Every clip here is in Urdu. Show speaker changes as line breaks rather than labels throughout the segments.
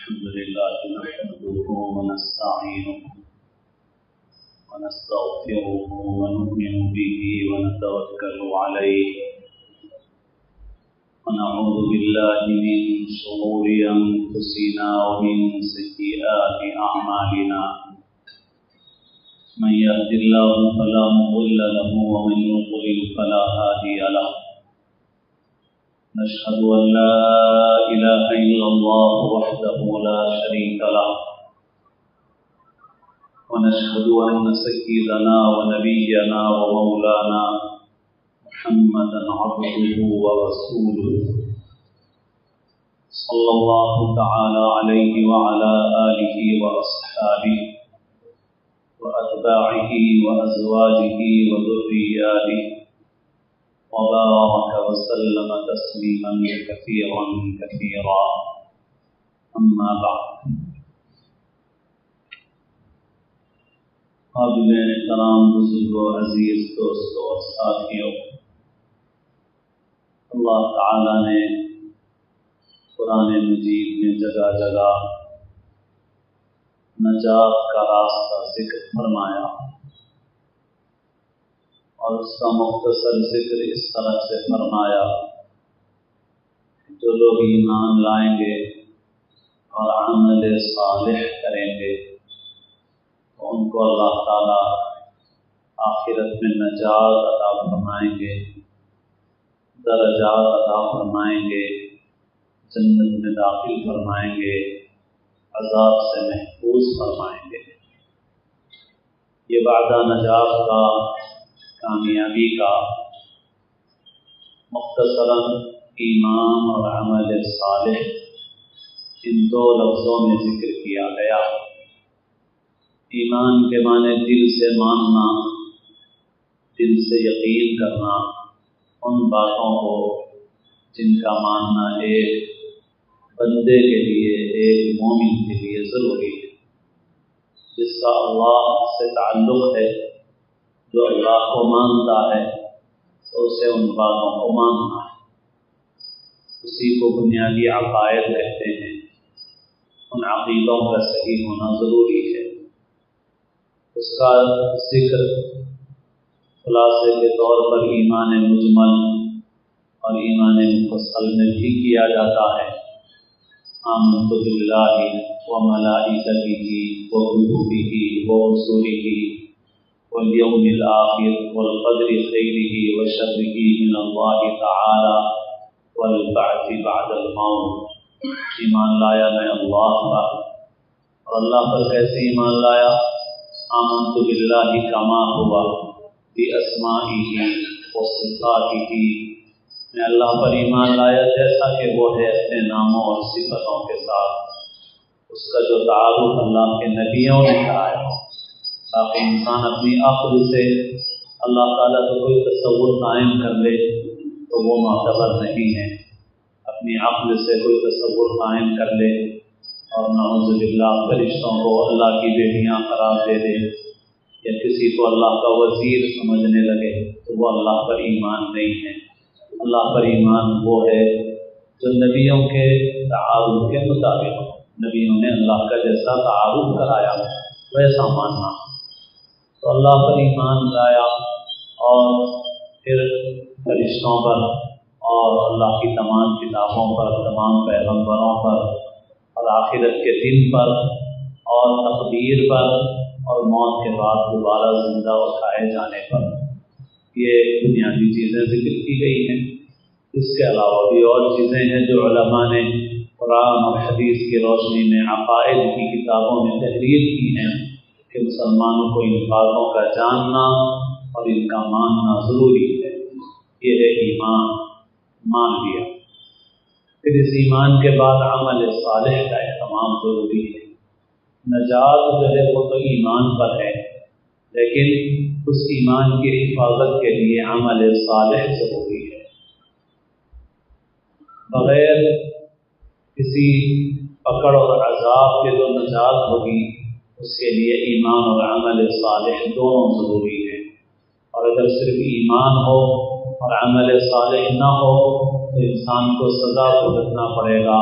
الحمد لله نحمده ونستعينه ونستغفره ونؤمن به ونتوكل عليه ونعوذ بالله من شرور أنفسنا ومن سيئات أعمالنا من يهد الله فلا مضل له ومن يضلل فلا هادي له نشهد أن لا إله إلا الله وحده لا شريك له ونشهد أن سيدنا ونبينا ومولانا محمدا عبده ورسوله صلى الله تعالى عليه وعلى آله وأصحابه وأتباعه وأزواجه وذرياته وبارك وسلم تسليما كثيرا كثيرا أما بعد قابل احترام بزرگ و عزیز دوستوں اور ساتھیوں، اللہ تعالی نے قرآن مجید میں جگہ جگہ نجات کا راستہ ذکر فرمایا اور اس کا مختصر ذکر اس طرح سے فرمایا کہ جو لوگ ایمان لائیں گے اور عمل صالح کریں گے تو ان کو اللہ تعالیٰ آخرت میں نجات عطا فرمائیں گے، درجات عطا فرمائیں گے، جنت میں داخل فرمائیں گے، عذاب سے محفوظ فرمائیں گے۔ یہ وعدہ نجات کا، کامیابی کا مختصراً ایمان اور عمل صالح ان دو لفظوں میں ذکر کیا گیا۔ ایمان کے معنی دل سے ماننا، دل سے یقین کرنا ان باتوں کو جن کا ماننا ایک بندے کے لیے، ایک مومن کے لیے ضروری ہے، جس کا اللہ سے تعلق ہے، جو اللہ کو مانتا ہے تو اسے ان باتوں کو ماننا ہے، اسی کو بنیادی عقائد کہتے ہیں۔ ان عقیدوں کا صحیح ہونا ضروری ہے۔ اس کا ذکر خلاصے کے طور پر ایمان مجمل اور ایمان مفصل میں بھی کیا جاتا ہے۔ آمنت باللہ وملائکتہ وکتبہ ورسلہ والیوم الآخر والقدر خیرہ وشرہ من اللہ تعالی والبعث بعد الموت۔ ایمان لایا میں اللہ پر، اور اللہ پر کیسے ایمان لایا؟ آمنت باللہ کما ہوا باسمائہ وصفاتہ، میں اللہ پر ایمان لایا جیسا کہ وہ ہے اپنے ناموں اور صفتوں کے ساتھ، اس کا جو تعارف اللہ کے نبیوں نے کرایا، تاکہ انسان اپنی عقل سے اللہ تعالیٰ کو کوئی تصور قائم کر لے تو وہ معتبر نہیں ہے۔ اپنی عقل سے کوئی تصور قائم کر لے اور نعوذ باللہ فرشتوں کو اللہ کی بیٹیاں قرار دے دے یا کسی کو اللہ کا وزیر سمجھنے لگے تو وہ اللہ پر ایمان نہیں ہے۔ اللہ پر ایمان وہ ہے جو نبیوں کے تعارف کے مطابق ہو، نبیوں نے اللہ کا جیسا تعارف کرایا ویسا ماننا۔ تو اللہ پر ایمان لایا اور پھر فرشتوں پر اور اللہ کی تمام کتابوں پر، تمام پیغمبروں پر اور آخرت کے دن پر اور تقدیر پر اور موت کے بعد دوبارہ زندہ اٹھائے جانے پر، یہ بنیادی چیزیں ذکر کی گئی ہیں۔ اس کے علاوہ بھی اور چیزیں ہیں جو علماء نے قرآن اور حدیث کی روشنی میں عقائد کی کتابوں میں تحریر کی ہیں کہ مسلمانوں کو ان باتوں کا جاننا اور ان کا ماننا ضروری ہے۔ یہ ہے ایمان، مان لیا۔ پھر اس ایمان کے بعد عمل صالح کا اہتمام ضروری ہے۔ نجات جو ہے وہ تو ایمان پر ہے، لیکن اس ایمان کی حفاظت کے لیے عمل صالح ضروری ہے۔ بغیر کسی پکڑ اور عذاب کے جو نجات ہوگی اس کے لیے ایمان اور عمل صالح دونوں ضروری ہیں، اور اگر صرف ایمان ہو اور عمل صالح نہ ہو تو انسان کو سزا بھگتنا پڑے گا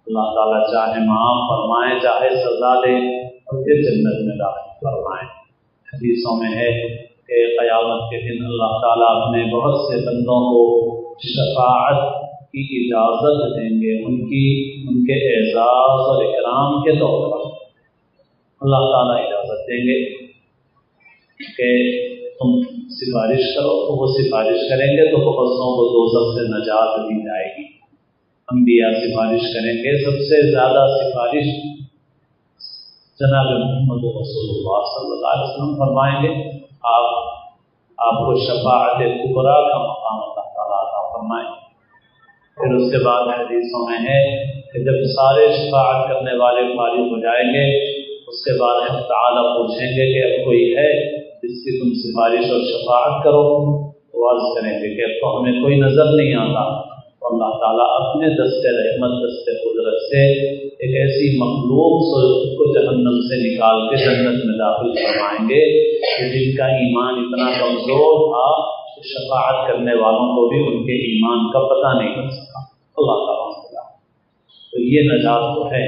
اللہ تعالیٰ چاہے معاف فرمائیں چاہے سزا دیں اور پھر جنت میں داخل فرمائیں۔ حدیثوں میں ہے کہ قیامت کے دن اللہ تعالیٰ اپنے بہت سے بندوں کو شفاعت کی اجازت دیں گے، ان کے اعزاز اور اکرام کے طور پر اللہ تعالیٰ اجازت دیں گے کہ تم سفارش کرو، تو وہ سفارش کریں گے تو بہتوں کو دوزخ سے نجات دی جائے گی۔ انبیاء سفارش کریں گے، سب سے زیادہ سفارش جناب محمد رسول اللہ صلی اللہ علیہ وسلم فرمائیں گے، آپ کو شفاعت کبریٰ کا مقام اللہ تعالیٰ عطا فرمائیں۔ پھر اس کے بعد حدیثوں میں ہے کہ جب سارے شفاعت کرنے والے فارغ ہو جائیں گے، اس کے بعد حق تعالیٰ پوچھیں گے کہ اب کوئی ہے جس کی تم سفارش اور شفاعت کرو، تو عرض کریں گے کہ اب تو ہمیں کوئی نظر نہیں آتا، تو اللہ تعالیٰ اپنے دست رحمت دست قدرت سے ایک ایسی مخلوق کو جہنم سے نکال کے جنت میں داخل فرمائیں گے کہ جن کا ایمان اتنا کمزور تھا کہ شفاعت کرنے والوں کو بھی ان کے ایمان کا پتہ نہیں چل سکا۔ اللہ تعالیٰ تو یہ نجات تو ہے،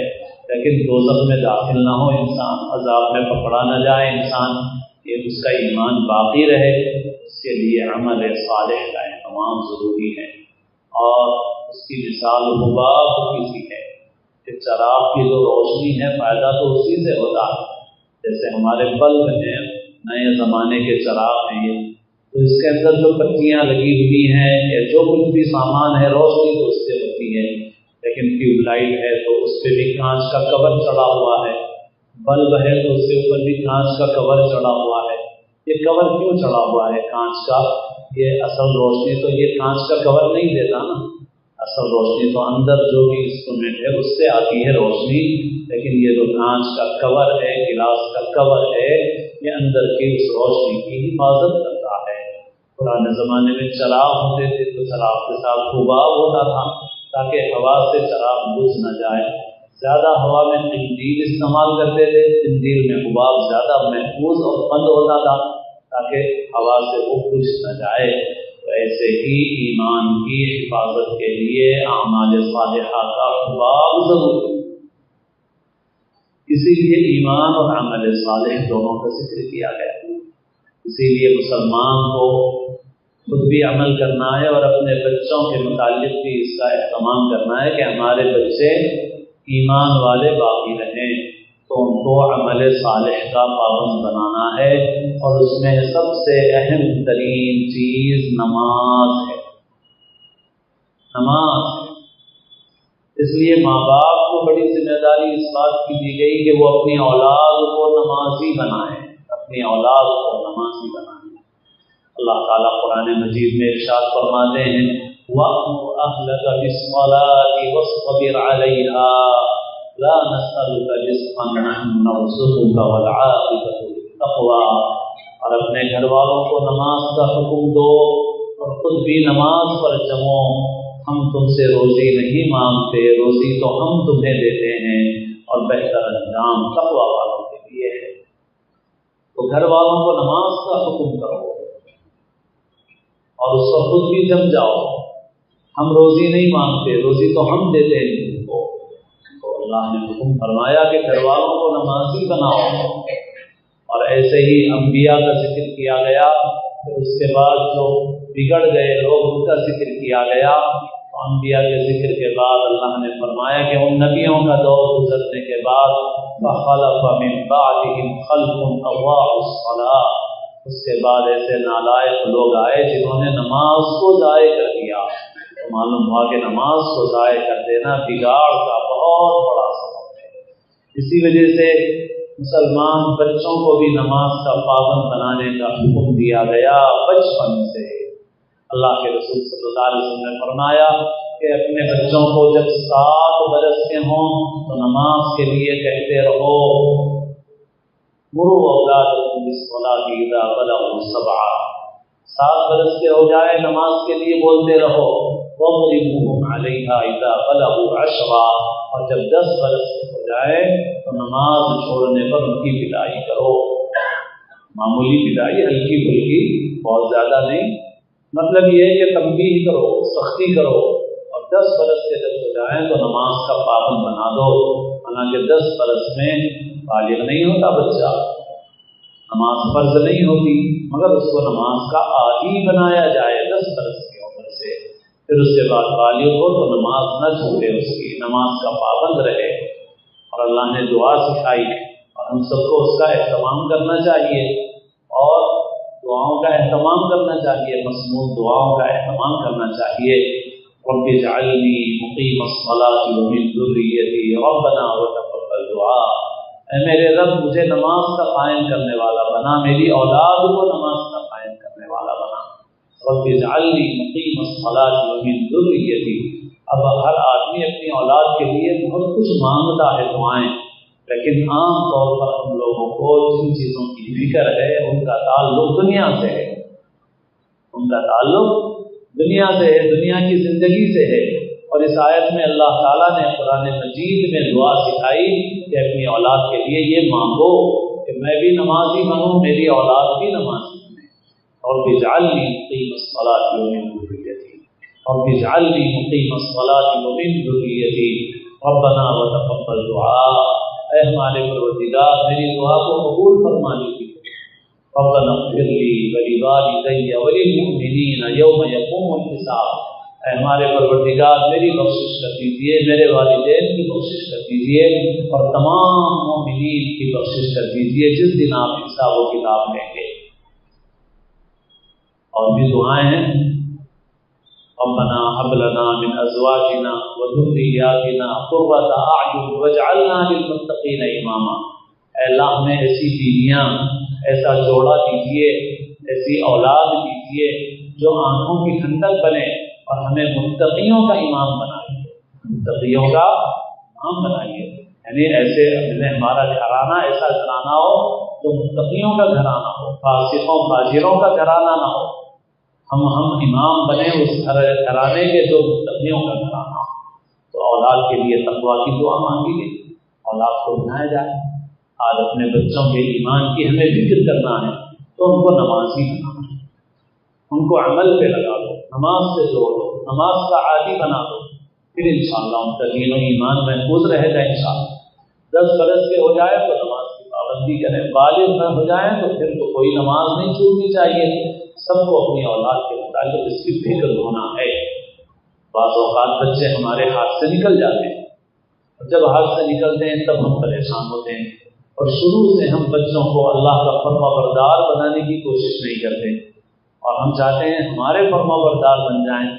لیکن دوزخ میں داخل نہ ہو انسان، عذاب میں پکڑا نہ جائے انسان، یہ اس کا ایمان باقی رہے، اس کے لیے عمل صالح کا اہتمام ضروری ہے۔ اور اس کی مثال حباب کی سی ہے کہ چراغ کی جو روشنی ہے فائدہ تو اسی سے ہوتا ہے، جیسے ہمارے بلب ہیں، نئے زمانے کے چراغ ہیں یہ، تو اس کے اندر جو پتیاں لگی ہوئی ہیں یا جو کچھ بھی سامان ہے روشنی تو اس سے ہوتی ہے، لیکن ٹیوب لائٹ ہے تو اس پہ بھی کانچ کا کور چڑھا ہوا ہے، بلب ہے تو اس کے اوپر بھی کانچ کا کور چڑھا ہوا ہے۔ یہ کور کیوں چڑھا ہوا ہے کانچ کا؟ یہ اصل روشنی تو یہ کانچ کا کور نہیں دیتا نا، اصل روشنی تو اندر جو بھی انسٹرومنٹ ہے اس سے آتی ہے روشنی، لیکن یہ جو کانچ کا کور ہے، گلاس کا کور ہے، یہ اندر کی اس روشنی کی حفاظت کرتا ہے۔ پرانے زمانے میں چراغ ہوتے تھے تو چراغ کے ساتھ حباب ہوتا تھا تاکہ ہوا سے چراغ بجھ نہ جائے۔ زیادہ ہوا میں قندیل استعمال کرتے تھے، قندیل میں حباب زیادہ محفوظ اور بند ہوتا تھا تاکہ ہوا سے وہ بجھ نہ جائے۔ تو ایسے ہی ایمان کی حفاظت کے لیے اعمال صالحہ کا حباب ضروری، اسی لیے ایمان اور عمل صالح دونوں کا ذکر کیا گیا۔ اسی لیے مسلمان کو خود بھی عمل کرنا ہے اور اپنے بچوں کے متعلق بھی اس کا اہتمام کرنا ہے کہ ہمارے بچے ایمان والے باقی رہیں، تو ان کو عمل صالح کا پابند بنانا ہے، اور اس میں سب سے اہم ترین چیز نماز ہے۔ نماز، اس لیے ماں باپ کو بڑی ذمہ داری اس بات کی دی گئی کہ وہ اپنی اولاد کو نمازی بنائیں، اپنی اولاد کو نمازی بنائیں۔ اللہ تعالیٰ قرآن مجید میں ارشاد فرماتے ہیں وَأْمُرْ أَهْلَكَ بِالصَّلَاةِ وَاصْطَبِرْ عَلَيْهَا لَا نَسْأَلُكَ رِزْقًا نَحْنُ نَرْزُقُكَ وَالْعَاقِبَةُ لِلتَّقْوَىٰ، اور اپنے گھر والوں کو نماز کا حکم دو اور خود بھی نماز پر جمو، ہم تم سے روزی نہیں مانگتے، روزی تو ہم تمہیں دیتے ہیں، اور بہتر انجام تقویٰ والوں کے لیے ہے۔ تو گھر والوں کو نماز کا حکم کرو اور اس پر خود بھی جم جاؤ، ہم روزی نہیں مانگتے، روزی تو ہم دیتے ہیں تم کو۔ تو اللہ نے حکم فرمایا کہ گھر والوں کو نمازی بناؤ، اور ایسے ہی انبیاء کا ذکر کیا گیا، پھر اس کے بعد جو بگڑ گئے لوگ ان کا ذکر کیا گیا۔ انبیاء کے ذکر کے بعد اللہ نے فرمایا کہ ان نبیوں کا دور گزرنے کے بعد فَخَلَفَ مِن بَعْدِهِمْ خَلْفٌ أَضَاعُوا الصَّلَاةَ، اس کے بعد ایسے نالائق لوگ آئے جنہوں نے نماز کو ضائع کر دیا۔ تو معلوم ہوا کہ نماز کو ضائع کر دینا بگاڑ کا بہت بڑا سبب ہے۔ اسی وجہ سے مسلمان بچوں کو بھی نماز کا پابند بنانے کا حکم دیا گیا بچپن سے۔ اللہ کے رسول صلی اللہ علیہ وسلم نے فرمایا کہ اپنے بچوں کو جب 7 برس کے ہوں تو نماز کے لیے کہتے رہو مُرُوا أَوْلَادَكُم بِالصَّلَاةِ إِذَا بَلَغُوا 7، 7 برس کے ہو جائے نماز کے لیے بولتے رہو، وَاضْرِبُوهُمْ عَلَيْهَا إِذَا بَلَغُوا 10، اور جب 10 برس کے ہو جائے تو نماز چھوڑنے پر ان کی پٹائی کرو۔ معمولی پٹائی، ہلکی پھلکی، بہت زیادہ نہیں، مطلب یہ ہے کہ تنبیہ کرو، سختی کرو، اور 10 برس کے جب ہو جائیں تو نماز کا پابند بنا دو، حالانکہ 10 برس میں بالغ نہیں ہوتا بچہ، نماز فرض نہیں ہوتی، مگر اس کو نماز کا عادی بنایا جائے 10 برس کی عمر سے، پھر اس کے بعد بالغ ہو تو نماز نہ چھوٹے، اس کی نماز کا پابند رہے۔ اور اللہ نے دعا سکھائی اور ہم سب کو اس کا اہتمام کرنا چاہیے، اور دعاؤں کا اہتمام کرنا چاہیے، مسنون دعاؤں کا اہتمام کرنا چاہیے۔ رب اجعلنی مقیم الصلاۃ ومن ذریتی ربنا وتقبل دعا، اے میرے رب مجھے نماز کا قائم کرنے والا بنا، میری اولاد کو نماز کا قائم کرنے والا بنا۔ رب اجعلنی مقیم الصلاۃ ومن ذریتی، اب ہر آدمی اپنی اولاد کے لیے بہت کچھ مانگتا ہے دعائیں، لیکن عام طور پر ہم لوگوں کو جن چیزوں کی فکر ہے ان کا تعلق دنیا سے ہے، ان کا تعلق دنیا سے ہے، دنیا کی زندگی سے ہے۔ اور اس آیت میں اللہ تعالیٰ نے قرآن مجید میں دعا سکھائی کہ اپنی اولاد کے لیے یہ مانگو کہ میں بھی نمازی بنوں، میری اولاد بھی نمازی بنے۔ اور اجعلنی مقیم الصلاۃ ومن ذریتی، اور اجعلنی مقیم الصلاۃ ومن ذریتی ربنا وتقبل دعا، اے ہمارے پروردگار میری دعا کو قبول فرما لیجیے۔ ربنا اغفر لی ولوالدی وللمؤمنین یوم یقوم الحساب، اے ہمارے پروردگار میری بخشش کر دیجیے، میرے والدین کی بخشش کر دیجیے، اور تمام مومنین کی بخشش کر دیجیے جس دن آپ حساب و کتاب لیں گے۔ اور بھی دعائیں ہیں، ربنا هب لنا من ازواجنا وذرياتنا قرة اعین واجعلنا للمتقین اماما، اے اللہ ہمیں ایسی بیویاں، ایسا جوڑا دیجیے، ایسی اولاد دیجیے جو آنکھوں کی ٹھنڈک بنے، اور ہمیں متقیوں کا امام بنائیے، متقیوں کا امام بنائیے، یعنی ایسے ہمارا گھرانہ ایسا گھرانہ ہو جو متقیوں کا گھرانہ ہو، فاسقوں فاجروں کا گھرانہ نہ ہو، ہم امام بنے اس گھرانے کے جو متقیوں کا گھرانہ ہو۔ تو اولاد کے لیے تقویٰ کی دعا مانگی گئی، اولاد کو بنایا جائے۔ آج اپنے بچوں کے ایمان کی ہمیں فکر کرنا ہے تو ان کو نمازی بنانا ہے، ان کو عمل پہ لگا دو، نماز سے جوڑو، نماز کا عادی بنا دو، پھر انشاءاللہ ان کا دین و ایمان محفوظ رہے گا انشاءاللہ۔ 10 برس کے ہو جائے تو نماز کی پابندی کریں، بالغ نہ ہو جائیں تو پھر تو کوئی نماز نہیں چھوٹنی چاہیے۔ سب کو اپنی اولاد کے متعلق اس کی فکر ہونا ہے۔ بعض اوقات بچے ہمارے ہاتھ سے نکل جاتے ہیں، اور جب ہاتھ سے نکلتے ہیں تب ہم پریشان ہوتے ہیں، اور شروع سے ہم بچوں کو اللہ کا فرما بردار بنانے کی کوشش نہیں کرتے، اور ہم چاہتے ہیں ہمارے فرما بردار بن جائیں۔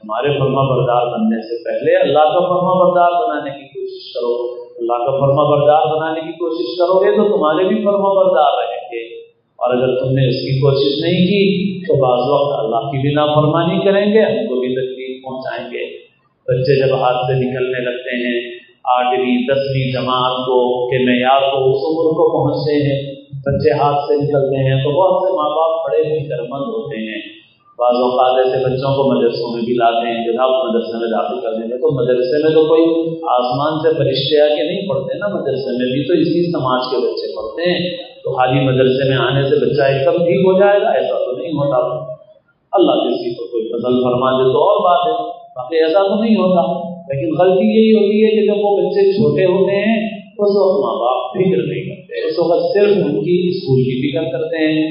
ہمارے فرما بردار بننے سے پہلے اللہ کا فرما بردار بنانے کی کوشش کرو، اللہ کا فرما بردار بنانے کی کوشش کرو گے تو تمہارے بھی فرما بردار رہیں گے، اور اگر تم نے اس کی کوشش نہیں کی تو بعض وقت اللہ کی بھی نافرمانی کریں گے، ہم کو بھی تکلیف پہنچائیں گے۔ بچے جب ہاتھ سے نکلنے لگتے ہیں 8ویں 10ویں جماعت کو کے معیار کو، اس عمر کو پہنچتے ہیں، بچے ہاتھ سے نکلتے ہیں تو بہت سے ماں باپ بڑے فکر مند ہوتے ہیں۔ بعض اوقات ایسے بچوں کو مدرسوں میں بھی لاتے ہیں، جناب مدرسے میں داخل کر دیں گے، تو مدرسے میں تو کوئی آسمان سے فرشتے آ کے نہیں پڑھتے نا، مدرسے میں بھی تو اسی سماج کے بچے پڑھتے ہیں، تو خالی مدرسے میں آنے سے بچہ ایک دم ٹھیک ہو جائے گا ایسا تو نہیں ہوتا۔ اللہ کسی کو کوئی فضل فرما دے تو اور بات ہے، باقی ایسا تو نہیں ہوتا۔ لیکن غلطی یہی ہوتی ہے کہ جب وہ بچے چھوٹے ہوتے ہیں اس وقت ماں باپ فکر نہیں کرتے، اس وقت صرف ان کی اسکول کی فکر کرتے ہیں،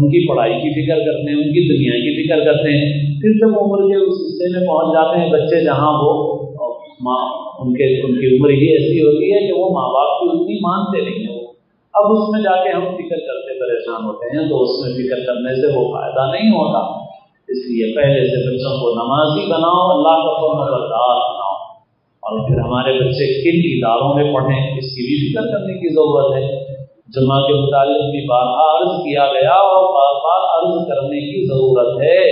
ان کی پڑھائی کی فکر کرتے ہیں، ان کی دنیا کی فکر کرتے ہیں۔ پھر جب عمر کے اس حصے میں پہنچ جاتے ہیں بچے جہاں وہ ان کی عمر ہی ایسی ہوتی ہے کہ وہ ماں باپ کی اتنی مانتے نہیں ہیں، اب اس میں جا کے ہم فکر کرتے پریشان ہوتے ہیں، تو اس میں فکر کرنے سے وہ فائدہ نہیں ہوتا۔ اس لیے پہلے سے بچوں کو نمازی بناؤ، اللہ کا فرما بردار بناؤ، اور پھر ہمارے بچے کن اداروں میں پڑھیں اس کی بھی فکر کرنے کی ضرورت ہے۔ جمعہ کے متعلق بھی بارہا عرض کیا گیا اور بار بار عرض کرنے کی ضرورت ہے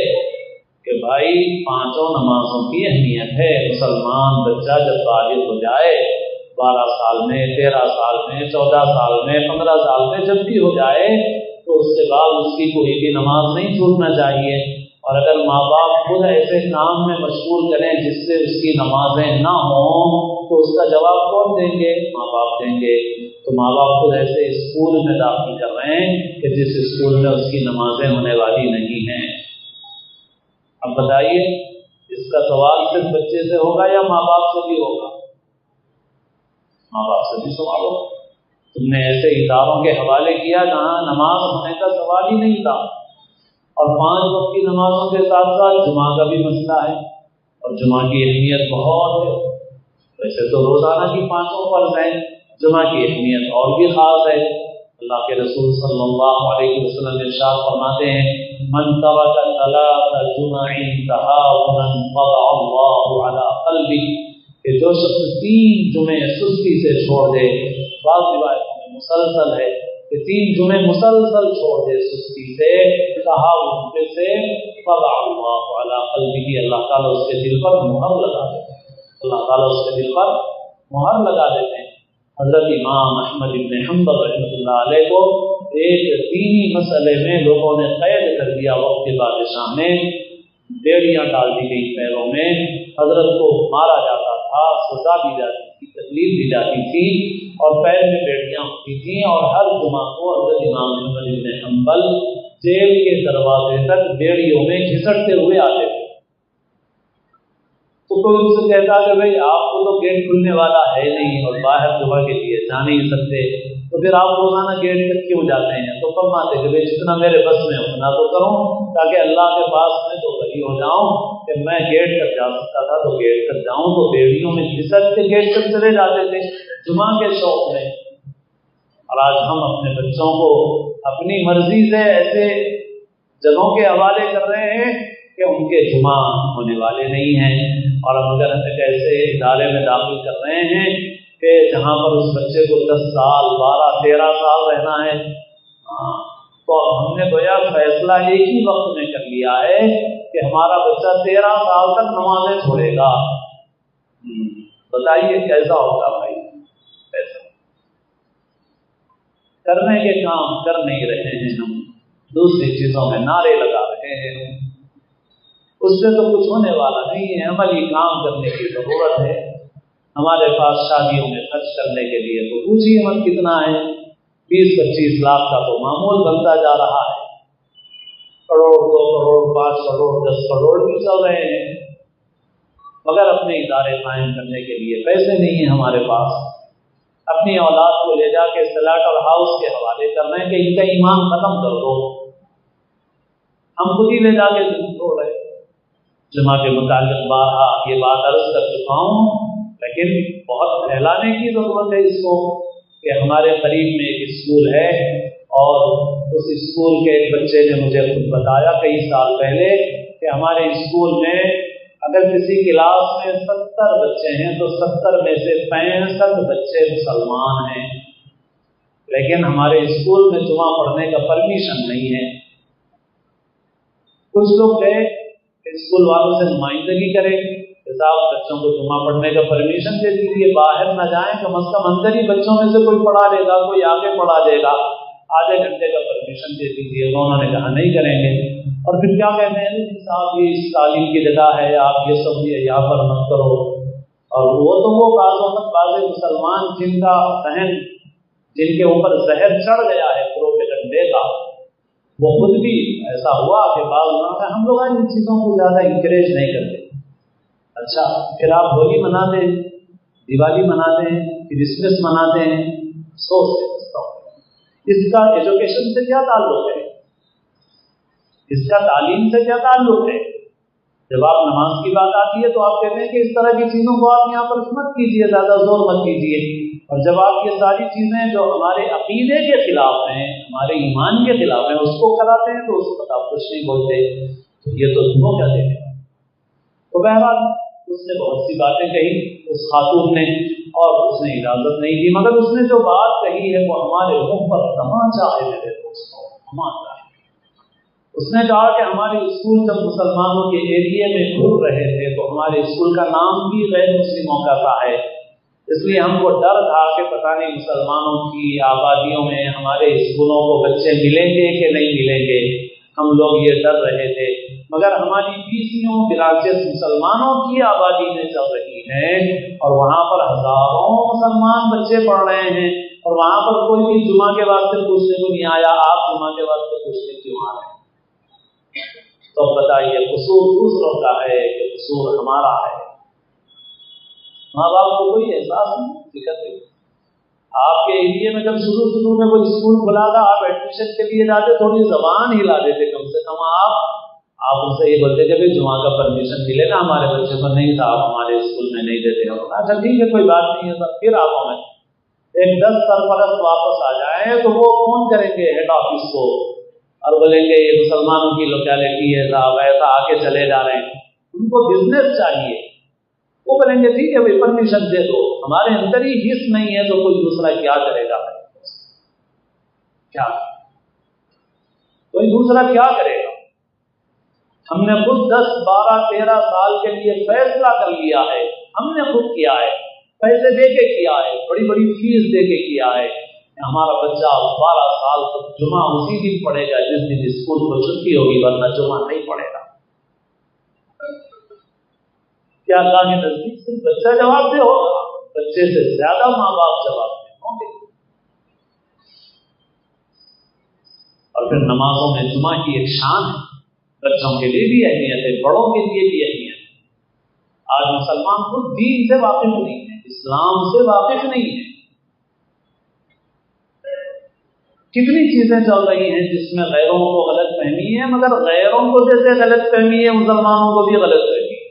کہ بھائی 5 نمازوں کی اہمیت ہے۔ مسلمان بچہ جب بالغ ہو جائے 12 سال میں، 13 سال میں، 14 سال میں، 15 سال میں جب بھی ہو جائے تو اس کے بعد اس کی کوئی بھی نماز نہیں چھوٹنا چاہیے۔ اور اگر ماں باپ خود ایسے کام میں مشغول کریں جس سے اس کی نمازیں نہ ہوں تو اس کا جواب کون دیں گے؟ ماں باپ دیں گے۔ تو ماں باپ خود ایسے اسکول میں داخل کر رہے ہیں کہ جس اسکول میں اس کی نمازیں ہونے والی نہیں ہیں۔ اب بتائیے اس کا سوال صرف بچے سے ہوگا یا ماں باپ سے بھی ہوگا؟ ماں باپ سے بھی سوال ہوگا۔ تم نے ایسے اداروں کے حوالے کیا جہاں نماز ہونے کا سوال ہی نہیں تھا، اور 5 وقت کی نمازوں کے ساتھ ساتھ جمعہ کا بھی مسئلہ ہے، اور جمعہ کی اہمیت بہت ہے۔ ویسے تو روزانہ کی 5 فرض ہیں، جمعہ کی اہمیت اور بھی خاص ہے۔ اللہ کے رسول صلی اللہ علیہ وسلم ارشاد فرماتے ہیں، من ترک 3 جمع تہاونا طبع اللہ علی قلبہ، کہ جو شخص 3 جمعے سستی سے چھوڑ دے، بعض روایتوں میں مسلسل ہے کہ 3 جمعے مسلسل چھوڑ دے سستی سے، تہاون سے، طبع اللہ علی قلبہ، اللہ تعالیٰ اس کے دل پر مہر لگا دیتے ہیں، اللہ تعالیٰ اس کے دل پر مہر لگا دیتے ہیں۔ حضرت امام احمد بن حنبل رحمۃ اللہ علیہ کو ایک دینی مسئلے میں لوگوں نے قید کر دیا، وقت کے بادشاہ نے بیڑیاں ڈال دی گئی پیروں میں، حضرت کو مارا جاتا تھا، سزا دی جاتی تھی، تکلیف دی جاتی تھی، اور پیر میں بیڑیاں ہوتی تھیں، اور ہر جمعہ کو حضرت امام احمد بن حنبل جیل کے دروازے تک بیڑیوں میں گھسٹتے ہوئے آتے تھے۔ تو کوئی ان سے کہتا کہ بھائی آپ کو تو گیٹ کھلنے والا ہے نہیں اور باہر جمعہ کے لیے جا نہیں سکتے، تو پھر آپ روزانہ گیٹ تک کیوں جاتے ہیں؟ تو فرماتے کہ بھائی جتنا میرے بس میں اتنا تو کروں، تاکہ اللہ کے پاس میں تو وہی ہو جاؤں کہ میں گیٹ تک جا سکتا تھا تو گیٹ تک جاؤں، تو بیڑیوں میں گھسٹ کے گیٹ تک چلے جاتے تھے جمعہ کے شوق میں۔ اور آج ہم اپنے بچوں کو اپنی مرضی سے ایسے جگہوں کے حوالے کر رہے ہیں کہ ان کے جمعہ ہونے والے نہیں ہیں، اور اب اگر ہم ایک ایسے ادارے میں داخل کر رہے ہیں کہ جہاں پر اس بچے کو 10 سال 12 13 سال رہنا ہے، تو ہم نے گویا فیصلہ ایک ہی وقت میں کر لیا ہے کہ ہمارا بچہ 13 سال تک نمازیں چھوڑے گا۔ بتائیے کیسا ہوگا بھائی؟ ایسا کرنے کے کام کر نہیں رہے ہیں ہم، دوسری چیزوں میں نعرے لگا رہے ہیں، اس سے تو کچھ ہونے والا نہیں ہے۔ عملی کام کرنے کی ضرورت ہے۔ ہمارے پاس شادیوں میں خرچ کرنے کے لیے تو پوچھیے مت کتنا ہے، 20-25 لاکھ کا تو معمول بنتا جا رہا ہے، کروڑ 2 کروڑ 5 کروڑ 10 کروڑ بھی چل رہے ہیں، مگر اپنے ادارے قائم کرنے کے لیے پیسے نہیں ہیں ہمارے پاس۔ اپنی اولاد کو لے جا کے سلاٹر ہاؤس کے حوالے کر رہے ہیں کہ ان کا ایمان ختم کر دو، ہم خود ہی لے جا کے چھوڑ رہے ہیں۔ جمعہ کے متعلق بارہا یہ بات عرض کر چکا ہوں، لیکن بہت پھیلانے کی ضرورت ہے اس کو، کہ ہمارے قریب میں ایک اسکول ہے، اور اس اسکول کے ایک بچے نے مجھے خود بتایا کئی سال پہلے کہ ہمارے اسکول میں اگر کسی کلاس میں 70 بچے ہیں تو 70 میں سے 65 بچے مسلمان ہیں، لیکن ہمارے اسکول میں جمعہ پڑھنے کا پرمیشن نہیں ہے۔ کچھ لوگ گئے اسکول والوں سے نمائندگی کریں کہ صاحب بچوں کو جمعہ پڑھنے کا پرمیشن دے دیجیے، باہر نہ جائیں، کم از کم اندر ہی بچوں میں سے کوئی پڑھا لے گا، کوئی آگے پڑھا دے گا، آدھے گھنٹے کا پرمیشن دے دیجیے۔ انہوں نے کہا نہیں کریں گے، اور پھر کیا کہتے ہیں صاحب یہ اس تعلیم کی جگہ ہے، آپ یہ سب یہاں پر مت کرو۔ اور وہ تو وہ بعض مسلمان جن کا ذہن، جن کے اوپر زہر چڑھ گیا ہے پروپیگنڈے کا، وہ خود بھی ایسا ہوا کہ بعض ہم لوگ ان چیزوں کو زیادہ انکریج نہیں کرتے۔ اچھا پھر آپ ہولی مناتے ہیں، دیوالی مناتے ہیں، کرسمس مناتے ہیں، سوچ سکتا ہوں اس کا ایجوکیشن سے کیا تعلق ہے، اس کا تعلیم سے کیا تعلق ہے؟ جب آپ نماز کی بات آتی ہے تو آپ کہتے ہیں کہ اس طرح کی چیزوں کو آپ یہاں پر مت کیجیے، زیادہ زور مت کیجیے، اور جب آپ یہ ساری چیزیں جو ہمارے عقیدے کے خلاف ہیں، ہمارے ایمان کے خلاف ہیں، اس کو کراتے ہیں تو اس پر آپ کچھ نہیں بولتے، تو یہ تو تمہیں کیا دیتے ہیں۔ تو بہرحال اس نے بہت سی باتیں کہی اس خاتون نے، اور اس نے اجازت نہیں دی، مگر اس نے جو بات کہی ہے وہ ہمارے منہ پر تماچا ہے میرے دوستوں، تماچا ہے۔ اس نے کہا کہ ہمارے اسکول جب مسلمانوں کے ایریے میں گھر رہے تھے تو ہمارے اسکول کا نام بھی غیر مسلموں کا تھا ہے، اس لیے ہم کو ڈر تھا کہ پتہ نہیں مسلمانوں کی آبادیوں میں ہمارے اسکولوں کو بچے ملیں گے کہ نہیں ملیں گے، ہم لوگ یہ ڈر رہے تھے، مگر ہماری 20 برانچز مسلمانوں کی آبادی میں چل رہی ہیں، اور وہاں پر ہزاروں مسلمان بچے پڑھ رہے ہیں، اور وہاں پر کوئی بھی جمعہ کے واسطے پوچھنے کو نہیں آیا، آپ جمعہ کے واسطے پوچھنے کیوں آ رہے ہیں؟ تو تو بتائیے قصور دوسروں کا ہے کہ قصور ہمارا ہے؟ ماں باپ کو کوئی احساس نہیں، فکر نہیں۔ آپ کے ایریے میں جب شروع میں کوئی اسکول کھلا تھا، آپ ایڈمیشن کے لیے جاتے تھوڑی زبان ہلا دیتے، کم سے کم آپ ان سے یہ بولتے کہ بھائی جمعہ کا پرمیشن ملے گا ہمارے بچے کو، نہیں تھا آپ ہمارے اسکول میں نہیں دیتے ہو، اچھا ٹھیک ہے کوئی بات نہیں ہے سر۔ پھر آپ ہمیں ایک 10 سرپرست واپس آ جائیں تو وہ فون کریں گے ہیڈ آفس کو اور بولیں گے یہ مسلمانوں کی لوکیلٹی ہے صاحب، ایسا آگے چلے جا رہے ہیں، ان کو بزنس چاہیے، وہ بولیں گے ٹھیک ہے بھائی پرمیشن دے دو، ہمارے اندر ہی حص نہیں ہے تو کوئی دوسرا کیا کرے گا؟ کیا کوئی دوسرا کیا کرے گا؟ ہم نے خود 10 12 13 سال کے لیے فیصلہ کر لیا ہے، ہم نے خود کیا ہے، پیسے دے کے کیا ہے، بڑی بڑی فیس دے کے کیا ہے، ہمارا بچہ 12 سال تک جمعہ اسی دن پڑھے گا جس دن اسکول کو چھٹی ہوگی، ورنہ جمعہ نہیں پڑھے گا۔ کیا اللہ کے نزدیک صرف بچہ جواب دے ہوگا؟ بچے سے زیادہ ماں باپ جواب دے ہوں گے۔ اور پھر نمازوں میں جمعہ کی ایک شان ہے، بچوں کے لیے بھی اہمیت ہے، بڑوں کے لیے بھی اہمیت ہے۔ آج مسلمان خود دین سے واقف نہیں ہے، اسلام سے واقف نہیں ہے۔ کتنی چیزیں چل رہی ہیں جس میں غیروں کو غلط فہمی ہے، مگر غیروں کو جیسے غلط فہمی ہے مسلمانوں کو بھی غلط فہمی ہے۔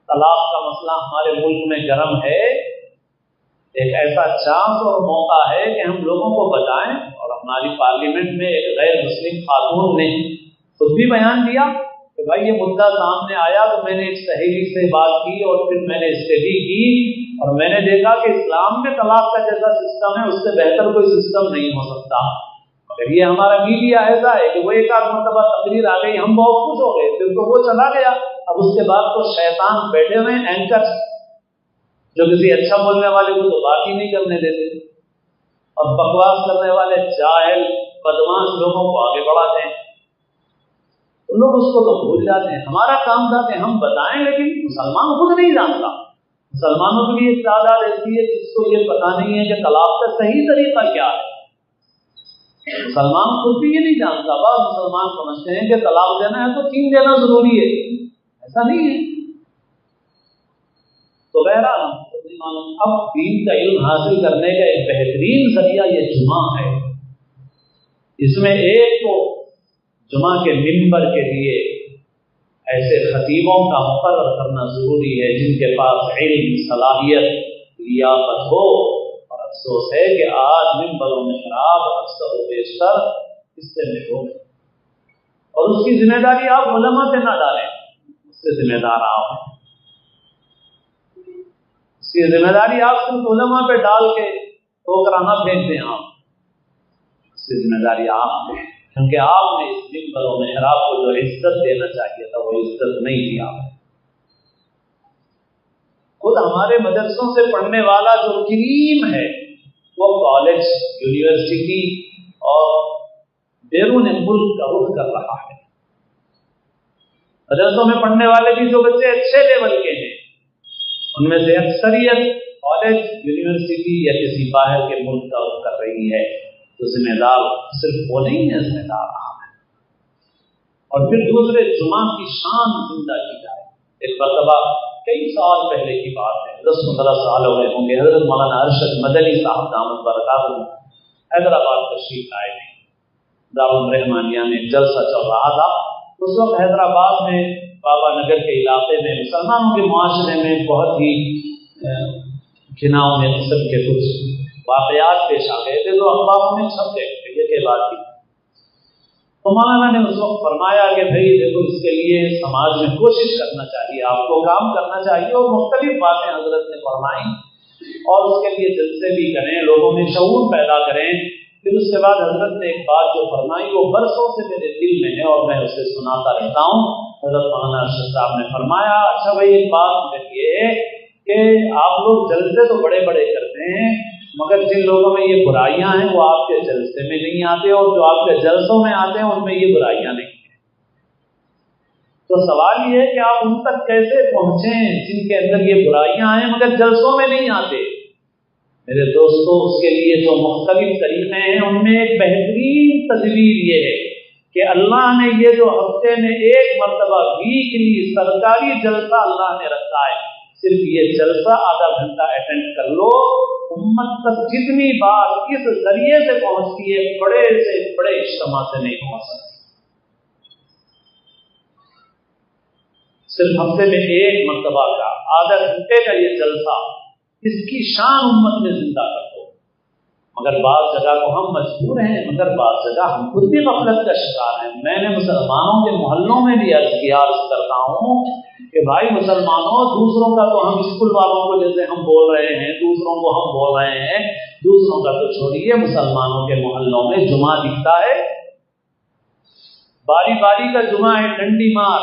طلاق کا مسئلہ ہمارے ملک میں گرم ہے، ایک ایسا چانس اور موقع ہے کہ ہم لوگوں کو بتائیں، اور ہماری پارلیمنٹ میں ایک غیر مسلم خاتون نے خود بھی بیان دیا کہ بھائی یہ مدعا سامنے آیا تو میں نے ایک سہیلی سے بات کی اور پھر میں نے اسٹڈی کی اور میں نے دیکھا کہ اسلام میں طلاق کا جیسا سسٹم ہے اس سے بہتر کوئی سسٹم نہیں ہو سکتا، مگر یہ ہمارا میڈیا ایسا ہے کہ وہ ایک آدھ مرتبہ تقریر آ گئی، ہم بہت خوش ہو گئے، پھر تو وہ چلا گیا، اب اس کے بعد تو شیطان بیٹھے ہوئے اینکر جو کسی اچھا بولنے والے کو تو بات ہی نہیں کرنے دیتے، اور بکواس کرنے والے جاہل بدماش لوگوں کو آگے بڑھاتے ہیں، تو لوگ اس کو تو بھول جاتے ہیں۔ ہمارا کام تھا کہ ہم بتائیں، لیکن مسلمان خود نہیں جانتا۔ مسلمانوں کی ایک تعداد ایسی ہے جس کو یہ پتہ نہیں ہے کہ طلاق کا صحیح طریقہ کیا ہے، مسلمان خود بھی یہ نہیں جانتا۔ بعض مسلمان سمجھتے ہیں کہ طلاق دینا ہے تو 3 دینا ضروری ہے، ایسا نہیں ہے۔ تو بہرحال ہم کو نہیں معلوم۔ اب دین کا علم حاصل کرنے کا ایک بہترین ذریعہ یہ جمعہ ہے، اس میں ایک تو جمعہ کے منبر کے لیے ایسے خطیبوں کا مقرر کرنا ضروری ہے جن کے پاس علم، صلاحیت، لیاقت ہو، اور افسوس ہے کہ آج منبروں میں شراب اکثر و بیشتر اس سے محروم ہے، اور اس کی ذمہ داری آپ علماء پہ نہ ڈالیں، اس سے ذمہ دار آپ ہیں، اس کی ذمہ داری آپ صرف علماء پہ ڈال کے ٹھوکرا نہ پھینک دیں، آپ اس کی ذمہ داری آپ ہیں، کیونکہ آپ نے اس منبروں میں شراب کو جو عزت دینا چاہیے تھا وہ عزت نہیں دیا۔ خود ہمارے مدرسوں سے پڑھنے والا جو کریم ہے وہ کالج، یونیورسٹی اور بیرون ملک کا رخ کر رہا ہے۔ مدرسوں میں پڑھنے والے بھی جو بچے اچھے لیول کے ہیں ان میں سے اکثریت کالج، یونیورسٹی یا کسی باہر کے ملک کا رخ کر رہی ہے، تو ذمہ دار صرف وہ نہیں ہے، ذمہ دار آپ ہے۔ اور پھر دوسرے جمعہ کی شان زندہ کی جائے۔ ایک مرتبہ کئی سال پہلے کی بات ہے، 10-15 سال ہو گئے ہوں گے، حضرت مولانا ارشد مدنی صاحب دامت برکاتہ حیدرآباد تشریف لائے تھے۔ دارالرحمانیہ میں جلسہ چل رہا تھا، اس وقت حیدرآباد میں بابا نگر کے علاقے میں مسلمانوں کے معاشرے میں بہت ہی گھناؤنے قسم کے کچھ واقعات پیش آ گئے تھے، جو اخباروں میں چھپ گئے تھے، یہ کہ بات کی۔ تو مولانا نے اس وقت فرمایا کہ بھائی دیکھو اس کے لیے سماج میں کوشش کرنا چاہیے، آپ کو کام کرنا چاہیے، اور مختلف باتیں حضرت نے فرمائیں، اور اس کے لیے جلسے بھی کریں، لوگوں میں شعور پیدا کریں۔ پھر اس کے بعد حضرت نے ایک بات جو فرمائی وہ برسوں سے میرے دل میں ہے اور میں اسے سناتا رہتا ہوں۔ حضرت مولانا ارشد صاحب نے فرمایا، اچھا بھائی ایک بات کہیے کہ آپ لوگ جلسے تو بڑے بڑے کرتے ہیں، مگر جن لوگوں میں یہ برائیاں ہیں وہ آپ کے جلسے میں نہیں آتے، اور جو آپ کے جلسوں میں آتے ہیں ان میں یہ برائیاں نہیں ہیں۔ تو سوال یہ ہے کہ آپ ان تک کیسے پہنچیں جن کے اندر یہ برائیاں ہیں مگر جلسوں میں نہیں آتے؟ میرے دوستوں، اس کے لیے جو مختلف طریقے ہیں ان میں ایک بہترین تدبیر یہ ہے کہ اللہ نے یہ جو ہفتے میں ایک مرتبہ ویکلی سرکاری جلسہ اللہ نے رکھا ہے، صرف یہ جلسہ آدھا گھنٹہ اٹینڈ کر لو، امت تک جتنی بات اس ذریعے سے پہنچتی ہے بڑے سے بڑے اجتماع سے نہیں پہنچ سکتی۔ صرف ہفتے میں ایک مرتبہ کا آدھا گھنٹے کا یہ جلسہ، اس کی شان امت میں زندہ کر دو۔ مگر بعض جگہ کو ہم مجبور ہیں، مگر بعض جگہ ہم خود بھی غفلت کا شکار ہیں۔ میں نے مسلمانوں کے محلوں میں بھی عرض کرتا ہوں کہ بھائی مسلمانوں، دوسروں کا تو ہم اسکول والوں کو جیسے ہم بول رہے ہیں، دوسروں کو ہم بول رہے ہیں، دوسروں کا تو چھوڑیے، مسلمانوں کے محلوں میں جمعہ دکھتا ہے، باری باری کا جمعہ ہے، ڈنڈی مار،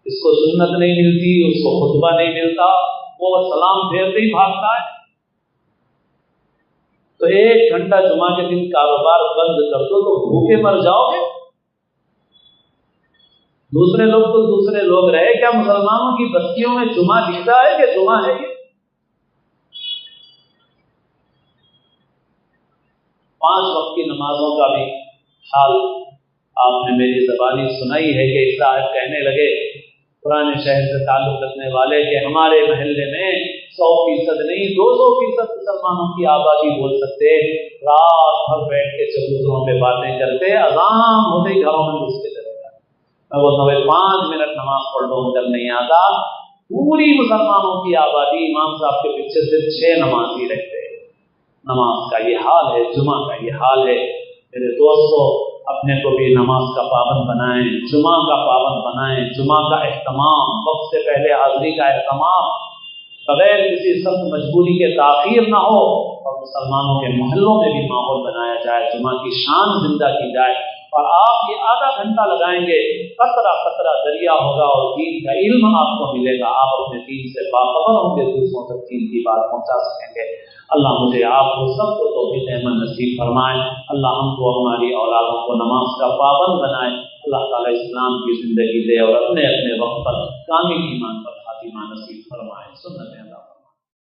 اس کو سنت نہیں ملتی، اس کو خطبہ نہیں ملتا، وہ سلام پھیرتے ہی بھاگتا ہے۔ تو ایک گھنٹہ جمعہ کے دن کاروبار بند کر دو تو بھوکے مر جاؤ گے۔ دوسرے لوگ تو دوسرے لوگ رہے، کیا مسلمانوں کی بستیوں میں جمعہ دکھتا ہے کہ جمعہ ہے یہ؟ 5 وقت کی نمازوں کا بھی حال آپ نے میری زبانی سنائی ہے کہ ایک صاحب کہنے لگے پرانے شہر سے تعلق رکھنے والے کہ ہمارے محلے میں 100% نہیں 200% مسلمانوں کی آبادی بول سکتے، رات بھر بیٹھ کے چبوتروں پہ باتیں کرتے، اذان ہوتے ہی گھروں میں گھس کے چلے جاتے۔ میں بولتا ہوں 5 منٹ نماز پڑھ لو، مگر نہیں آتا۔ پوری مسلمانوں کی آبادی امام صاحب کے پیچھے سے 6 نمازی رہتے۔ نماز کا یہ حال ہے، جمعہ کا یہ حال ہے۔ میرے دوستو، اپنے کو بھی نماز کا پابند بنائیں، جمعہ کا پابند بنائیں، جمعہ کا اہتمام، وقت سے پہلے حاضری کا اہتمام، بغیر کسی سخت مجبوری کے تاخیر نہ ہو، اور مسلمانوں کے محلوں میں بھی ماحول بنایا جائے، جمعہ کی شان زندہ کی جائے۔ اور آپ یہ آدھا گھنٹہ لگائیں گے، قطرہ قطرہ دریا ہوگا اور دین کا علم آپ کو ملے گا، آپ اپنے دین سے باخبر ہوں گے، دوسروں تک دین کی بات پہنچا سکیں گے۔ اللہ مجھے آپ کو سب کو توفیق احمد نصیب فرمائے، اللہ ہم کو ہماری اولادوں کو نماز کا پابند بنائے، اللہ تعالیٰ اسلام کی زندگی دے اور اپنے اپنے وقت پر کامل ایمان پر خاتمہ نصیب فرمائے۔ سنت اللہ۔